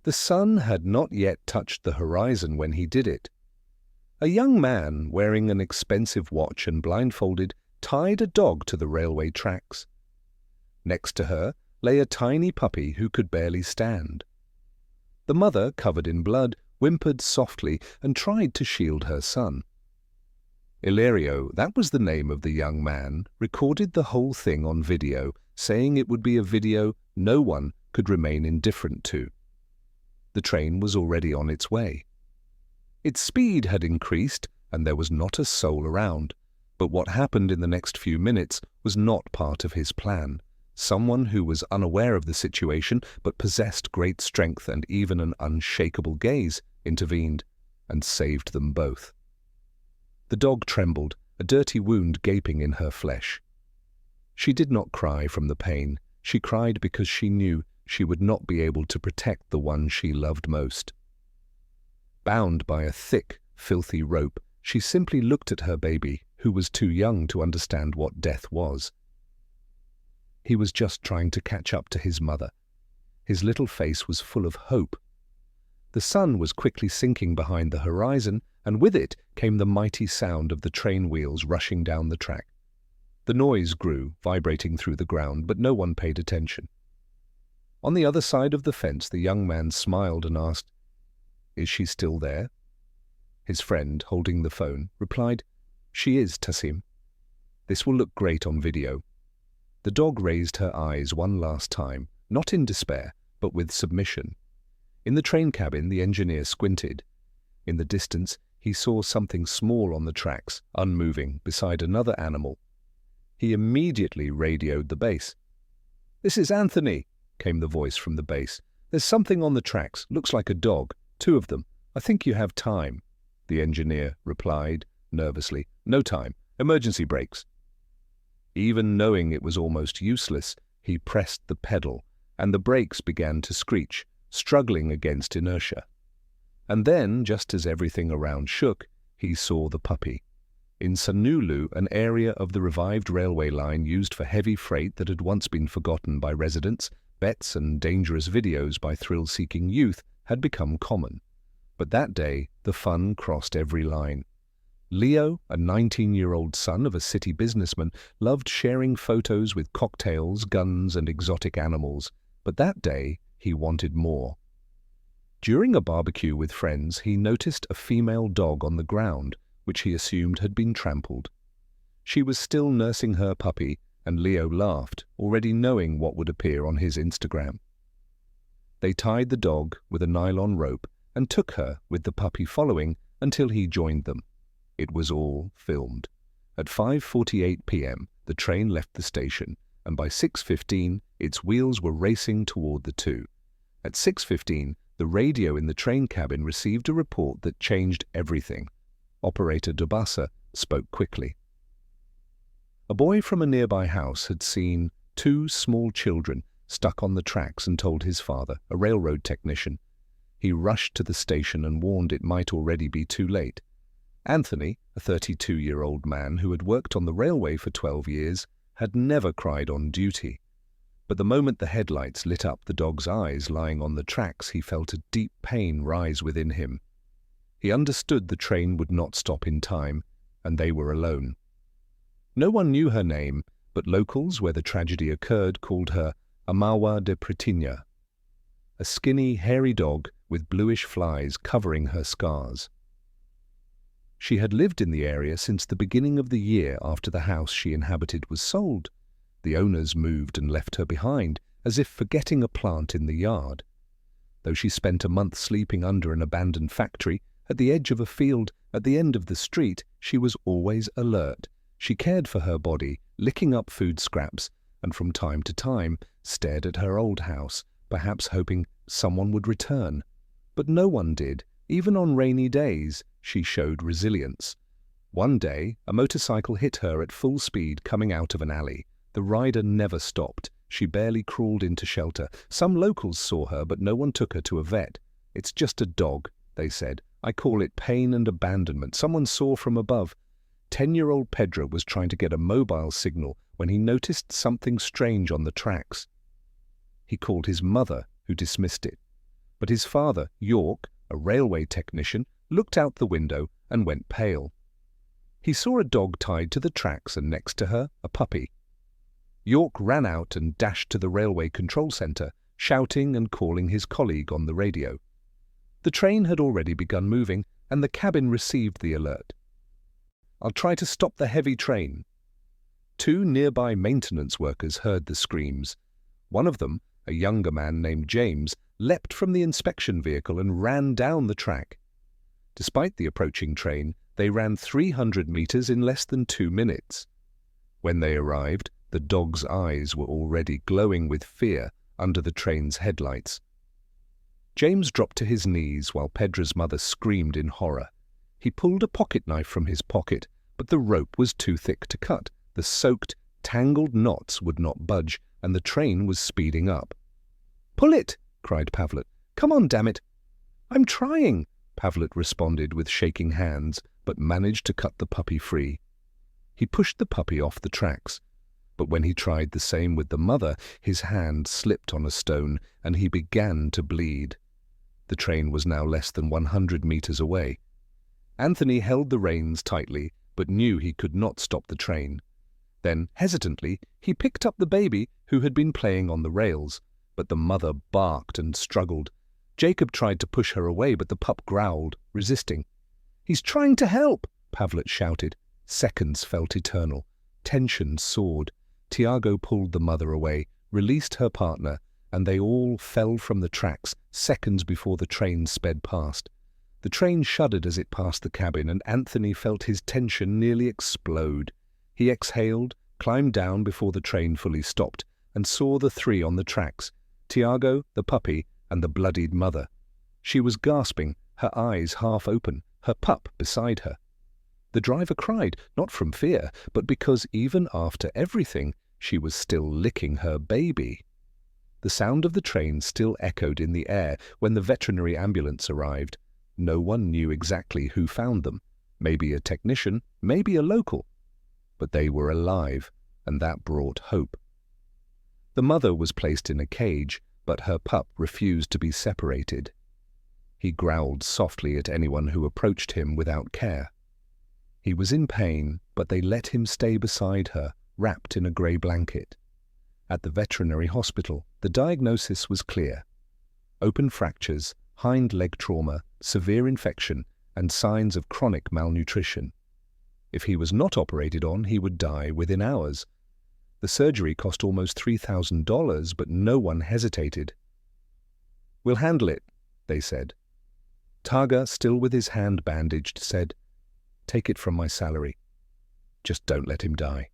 The sun had not yet touched the horizon when he did it. A young man, wearing an expensive watch and blindfolded, tied a dog to the railway tracks. Next to her lay a tiny puppy who could barely stand. The mother, covered in blood, whimpered softly and tried to shield her son. Ilario, that was the name of the young man, recorded the whole thing on video, saying it would be a video no one could remain indifferent to. The train was already on its way. Its speed had increased, and there was not a soul around. But what happened in the next few minutes was not part of his plan. Someone who was unaware of the situation but possessed great strength and even an unshakable gaze intervened and saved them both. The dog trembled, a dirty wound gaping in her flesh. She did not cry from the pain. She cried because she knew she would not be able to protect the one she loved most. Bound by a thick, filthy rope, she simply looked at her baby, who was too young to understand what death was. He was just trying to catch up to his mother. His little face was full of hope. The sun was quickly sinking behind the horizon, and with it came the mighty sound of the train wheels rushing down the track. The noise grew, vibrating through the ground, but no one paid attention. On the other side of the fence, the young man smiled and asked, "Is she still there?" His friend, holding the phone, replied, "She is, Tassim. This will look great on video." The dog raised her eyes one last time, not in despair, but with submission. In the train cabin, the engineer squinted. In the distance, he saw something small on the tracks, unmoving, beside another animal. He immediately radioed the base. "This is Anthony," came the voice from the base. "There's something on the tracks, looks like a dog, 2 of them. I think you have time." The engineer replied, nervously, "No time, emergency brakes." Even knowing it was almost useless, he pressed the pedal, and the brakes began to screech, struggling against inertia. And then, just as everything around shook, he saw the puppy. In Sanulu, an area of the revived railway line used for heavy freight that had once been forgotten by residents, bets and dangerous videos by thrill-seeking youth had become common. But that day, the fun crossed every line. Leo, a 19-year-old son of a city businessman, loved sharing photos with cocktails, guns, and exotic animals. But that day, he wanted more. During a barbecue with friends, he noticed a female dog on the ground, which he assumed had been trampled. She was still nursing her puppy, and Leo laughed, already knowing what would appear on his Instagram. They tied the dog with a nylon rope and took her, with the puppy following, until he joined them. It was all filmed. At 5:48 p.m., the train left the station, and by 6:15, its wheels were racing toward the two. At 6:15, the radio in the train cabin received a report that changed everything. Operator Dubasa spoke quickly. A boy from a nearby house had seen 2 small children stuck on the tracks and told his father, a railroad technician. He rushed to the station and warned it might already be too late. Anthony, a 32-year-old man who had worked on the railway for 12 years, had never cried on duty. But the moment the headlights lit up the dog's eyes lying on the tracks, he felt a deep pain rise within him. He understood the train would not stop in time, and they were alone. No one knew her name, but locals where the tragedy occurred called her Amawa de Pretinha, a skinny, hairy dog with bluish flies covering her scars. She had lived in the area since the beginning of the year after the house she inhabited was sold. The owners moved and left her behind, as if forgetting a plant in the yard. Though she spent a month sleeping under an abandoned factory, at the edge of a field, at the end of the street, she was always alert. She cared for her body, licking up food scraps, and from time to time stared at her old house, perhaps hoping someone would return. But no one did. Even on rainy days, she showed resilience. One day, a motorcycle hit her at full speed coming out of an alley. The rider never stopped. She barely crawled into shelter. Some locals saw her, but no one took her to a vet. "It's just a dog," they said. "I call it pain and abandonment." Someone saw from above. 10-year-old Pedro was trying to get a mobile signal when he noticed something strange on the tracks. He called his mother, who dismissed it. But his father, York, a railway technician, looked out the window and went pale. He saw a dog tied to the tracks and next to her, a puppy. York ran out and dashed to the railway control centre, shouting and calling his colleague on the radio. The train had already begun moving, and the cabin received the alert. "I'll try to stop the heavy train." 2 nearby maintenance workers heard the screams. One of them, a younger man named James, leapt from the inspection vehicle and ran down the track. Despite the approaching train, they ran 300 meters in less than 2 minutes. When they arrived, the dog's eyes were already glowing with fear under the train's headlights. James dropped to his knees while Pedra's mother screamed in horror. He pulled a pocket knife from his pocket, but the rope was too thick to cut. The soaked, tangled knots would not budge, and the train was speeding up. "Pull it!" cried Pavlet. "Come on, damn it!" "I'm trying," Pavlet responded with shaking hands, but managed to cut the puppy free. He pushed the puppy off the tracks, but when he tried the same with the mother, his hand slipped on a stone and he began to bleed. The train was now less than 100 meters away. Anthony held the reins tightly, but knew he could not stop the train. Then, hesitantly, he picked up the baby who had been playing on the rails, but the mother barked and struggled. Jacob tried to push her away, but the pup growled, resisting. "He's trying to help," Pavlet shouted. Seconds felt eternal. Tension soared. Tiago pulled the mother away, released her partner, and they all fell from the tracks seconds before the train sped past. The train shuddered as it passed the cabin, and Anthony felt his tension nearly explode. He exhaled, climbed down before the train fully stopped, and saw the 3 on the tracks, Tiago, the puppy, and the bloodied mother. She was gasping, her eyes half open, her pup beside her. The driver cried, not from fear, but because even after everything, she was still licking her baby. The sound of the train still echoed in the air when the veterinary ambulance arrived. No one knew exactly who found them. Maybe a technician, maybe a local. But they were alive, and that brought hope. The mother was placed in a cage, but her pup refused to be separated. He growled softly at anyone who approached him without care. He was in pain, but they let him stay beside her, wrapped in a grey blanket. At the veterinary hospital, the diagnosis was clear. Open fractures, hind leg trauma, severe infection, and signs of chronic malnutrition. If he was not operated on, he would die within hours. The surgery cost almost $3,000, but no one hesitated. "We'll handle it," they said. Targa, still with his hand bandaged, said, "Take it from my salary. Just don't let him die."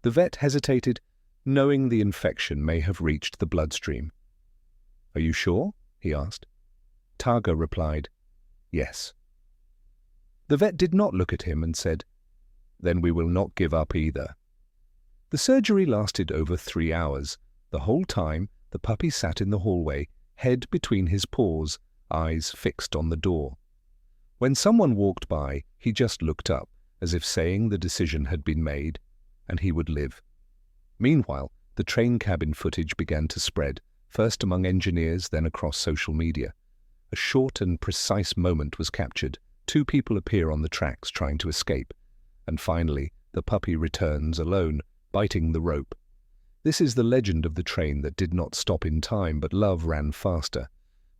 The vet hesitated, knowing the infection may have reached the bloodstream. "Are you sure?" he asked. Targa replied, "Yes." The vet did not look at him and said, "Then we will not give up either." The surgery lasted over 3 hours. The whole time, the puppy sat in the hallway, head between his paws, eyes fixed on the door. When someone walked by, he just looked up, as if saying the decision had been made, and he would live. Meanwhile, the train cabin footage began to spread, first among engineers, then across social media. A short and precise moment was captured. 2 people appear on the tracks trying to escape, and finally, the puppy returns alone, biting the rope. This is the legend of the train that did not stop in time, but love ran faster.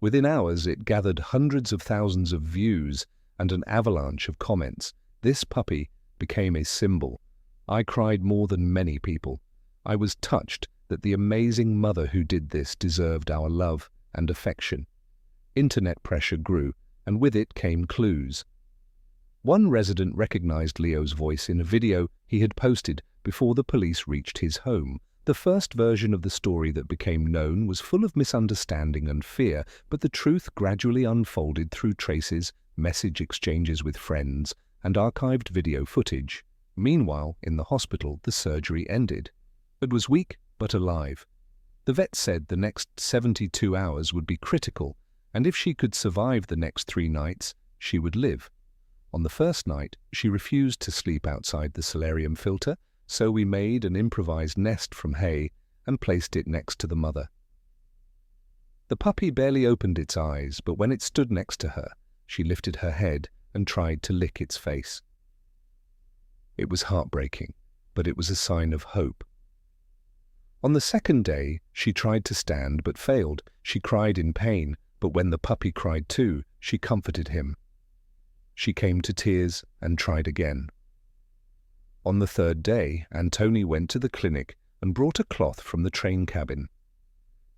Within hours, it gathered hundreds of thousands of views and an avalanche of comments. This puppy became a symbol. I cried more than many people. I was touched that the amazing mother who did this deserved our love and affection. Internet pressure grew, and with it came clues. One resident recognized Leo's voice in a video he had posted before the police reached his home. The first version of the story that became known was full of misunderstanding and fear, but the truth gradually unfolded through traces, message exchanges with friends, and archived video footage. Meanwhile, in the hospital, the surgery ended. It was weak, but alive. The vet said the next 72 hours would be critical, and if she could survive the next 3 nights, she would live. On the first night, she refused to sleep outside the solarium filter, so we made an improvised nest from hay and placed it next to the mother. The puppy barely opened its eyes, but when it stood next to her, she lifted her head and tried to lick its face. It was heartbreaking, but it was a sign of hope. On the second day, she tried to stand but failed. She cried in pain, but when the puppy cried too, she comforted him. She came to tears and tried again. On the third day, Antoni went to the clinic and brought a cloth from the train cabin.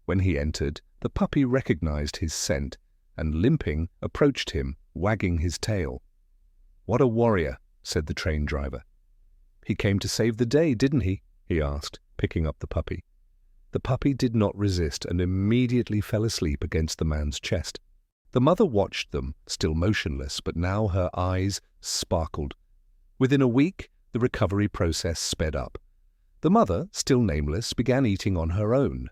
When he entered, the puppy recognized his scent and, limping, approached him, wagging his tail. "What a warrior," said the train driver. "He came to save the day, didn't he?" he asked, picking up the puppy. The puppy did not resist and immediately fell asleep against the man's chest. The mother watched them, still motionless, but now her eyes sparkled. Within a week, the recovery process sped up. The mother, still nameless, began eating on her own.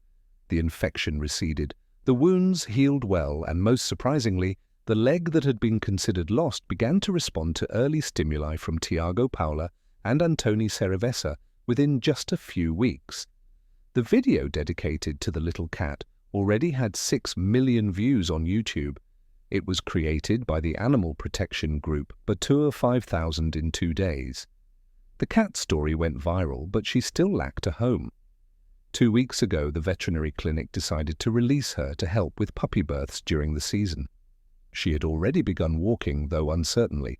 The infection receded, the wounds healed well, and most surprisingly, the leg that had been considered lost began to respond to early stimuli from Tiago Paula and Antoni Cerevesa within just a few weeks. The video dedicated to the little cat already had 6 million views on YouTube. It was created by the animal protection group Batur 5000 in 2 days. The cat story went viral, but she still lacked a home. 2 weeks ago, the veterinary clinic decided to release her to help with puppy births during the season. She had already begun walking, though uncertainly.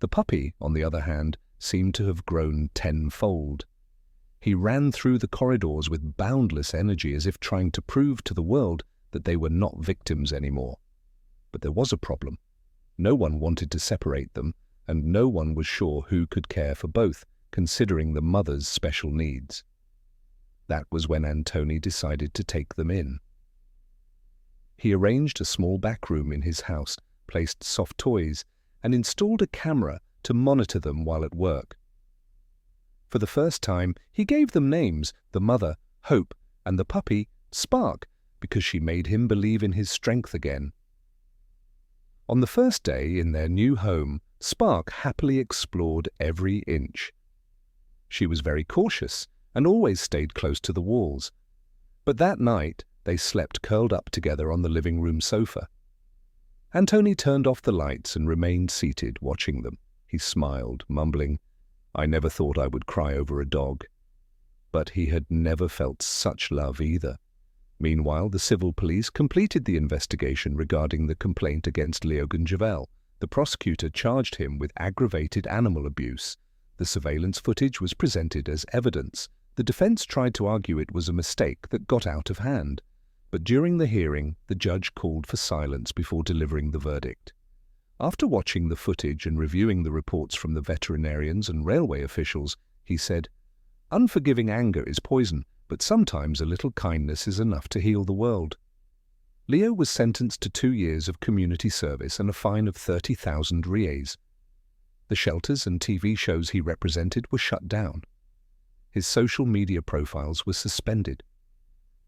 The puppy, on the other hand, seemed to have grown tenfold. He ran through the corridors with boundless energy, as if trying to prove to the world that they were not victims anymore. But there was a problem. No one wanted to separate them, and no one was sure who could care for both, considering the mother's special needs. That was when Antoni decided to take them in. He arranged a small back room in his house, placed soft toys, and installed a camera to monitor them while at work. For the first time, he gave them names, the mother, Hope, and the puppy, Spark, because she made him believe in his strength again. On the first day in their new home, Spark happily explored every inch. She was very cautious and always stayed close to the walls. But that night, they slept curled up together on the living room sofa. Antoni turned off the lights and remained seated, watching them. He smiled, mumbling, "I never thought I would cry over a dog." But he had never felt such love either. Meanwhile, the civil police completed the investigation regarding the complaint against Leogan Javel. The prosecutor charged him with aggravated animal abuse. The surveillance footage was presented as evidence. The defense tried to argue it was a mistake that got out of hand. But during the hearing, the judge called for silence before delivering the verdict. After watching the footage and reviewing the reports from the veterinarians and railway officials, he said, "Unforgiving anger is poison, but sometimes a little kindness is enough to heal the world." Leo was sentenced to 2 years of community service and a fine of 30,000 reais. The shelters and TV shows he represented were shut down. His social media profiles were suspended.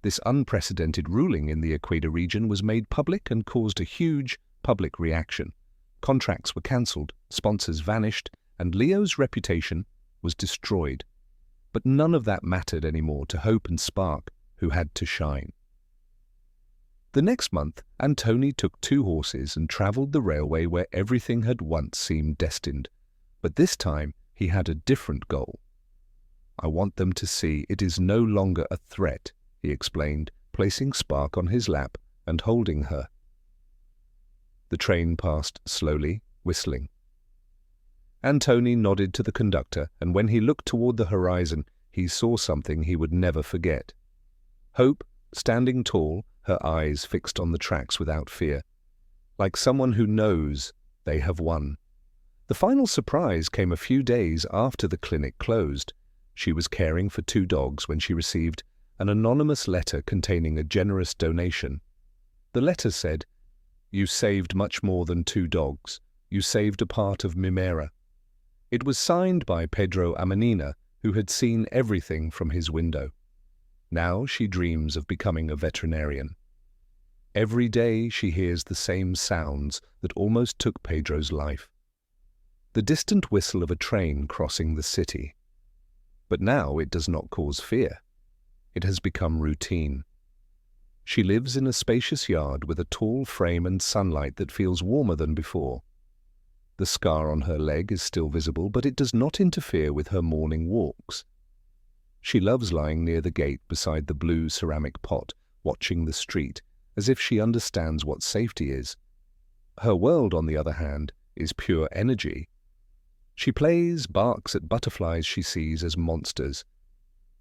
This unprecedented ruling in the Equator region was made public and caused a huge public reaction. Contracts were cancelled, sponsors vanished, and Leo's reputation was destroyed. But none of that mattered anymore to Hope and Spark, who had to shine. The next month, Antoni took 2 horses and travelled the railway where everything had once seemed destined. But this time, he had a different goal. "I want them to see it is no longer a threat," he explained, placing Spark on his lap and holding her. The train passed slowly, whistling. Antoni nodded to the conductor, and when he looked toward the horizon, he saw something he would never forget. Hope, standing tall, her eyes fixed on the tracks without fear, like someone who knows they have won. The final surprise came a few days after the clinic closed. She was caring for 2 dogs when she received an anonymous letter containing a generous donation. The letter said, "You saved much more than 2 dogs. You saved a part of Mimera." It was signed by Pedro Amanina, who had seen everything from his window. Now she dreams of becoming a veterinarian. Every day she hears the same sounds that almost took Pedro's life. The distant whistle of a train crossing the city. But now it does not cause fear. It has become routine. She lives in a spacious yard with a tall frame and sunlight that feels warmer than before. The scar on her leg is still visible, but it does not interfere with her morning walks. She loves lying near the gate beside the blue ceramic pot, watching the street, as if she understands what safety is. Her world, on the other hand, is pure energy. She plays, barks at butterflies she sees as monsters.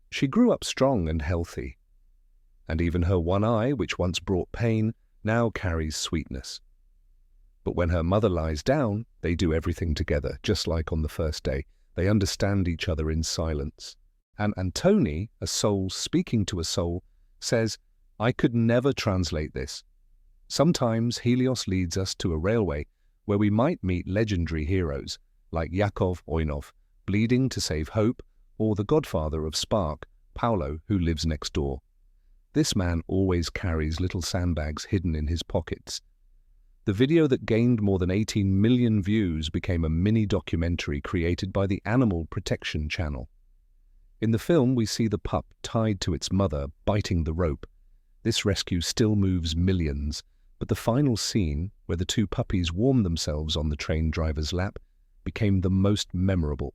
She grew up strong and healthy, and even her one eye, which once brought pain, now carries sweetness. But when her mother lies down, they do everything together, just like on the first day. They understand each other in silence. And Antoni, a soul speaking to a soul, says, "I could never translate this. Sometimes Helios leads us to a railway where we might meet legendary heroes, like Yakov Oinov, bleeding to save hope, or the godfather of Spark, Paolo, who lives next door. This man always carries little sandbags hidden in his pockets." The video that gained more than 18 million views became a mini-documentary created by the Animal Protection Channel. In the film, we see the pup tied to its mother, biting the rope. This rescue still moves millions, but the final scene, where the two puppies warm themselves on the train driver's lap, became the most memorable.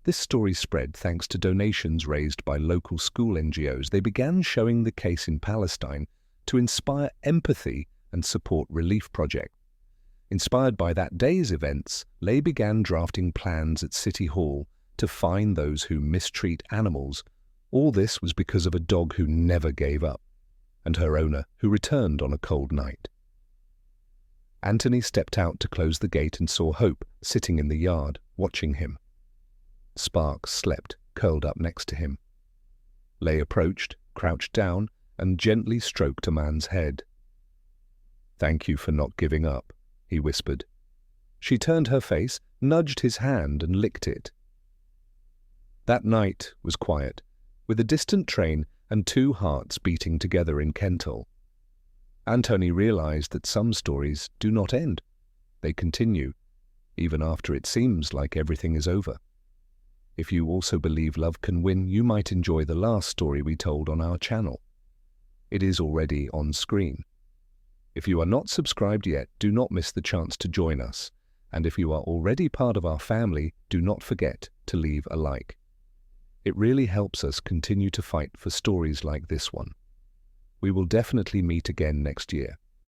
This story spread thanks to donations raised by local school NGOs. They began showing the case in Palestine to inspire empathy and support relief projects. Inspired by that day's events, Lay began drafting plans at City Hall to fine those who mistreat animals. All this was because of a dog who never gave up, and her owner who returned on a cold night. Antoni stepped out to close the gate and saw Hope sitting in the yard, watching him. Spark slept, curled up next to him. Lay approached, crouched down, and gently stroked a man's head. "Thank you for not giving up," he whispered. She turned her face, nudged his hand, and licked it. That night was quiet, with a distant train and two hearts beating together in Kentall. Antoni realized that some stories do not end. They continue, even after it seems like everything is over. If you also believe love can win, you might enjoy the last story we told on our channel. It is already on screen. If you are not subscribed yet, do not miss the chance to join us. And if you are already part of our family, do not forget to leave a like. It really helps us continue to fight for stories like this one. We will definitely meet again next year.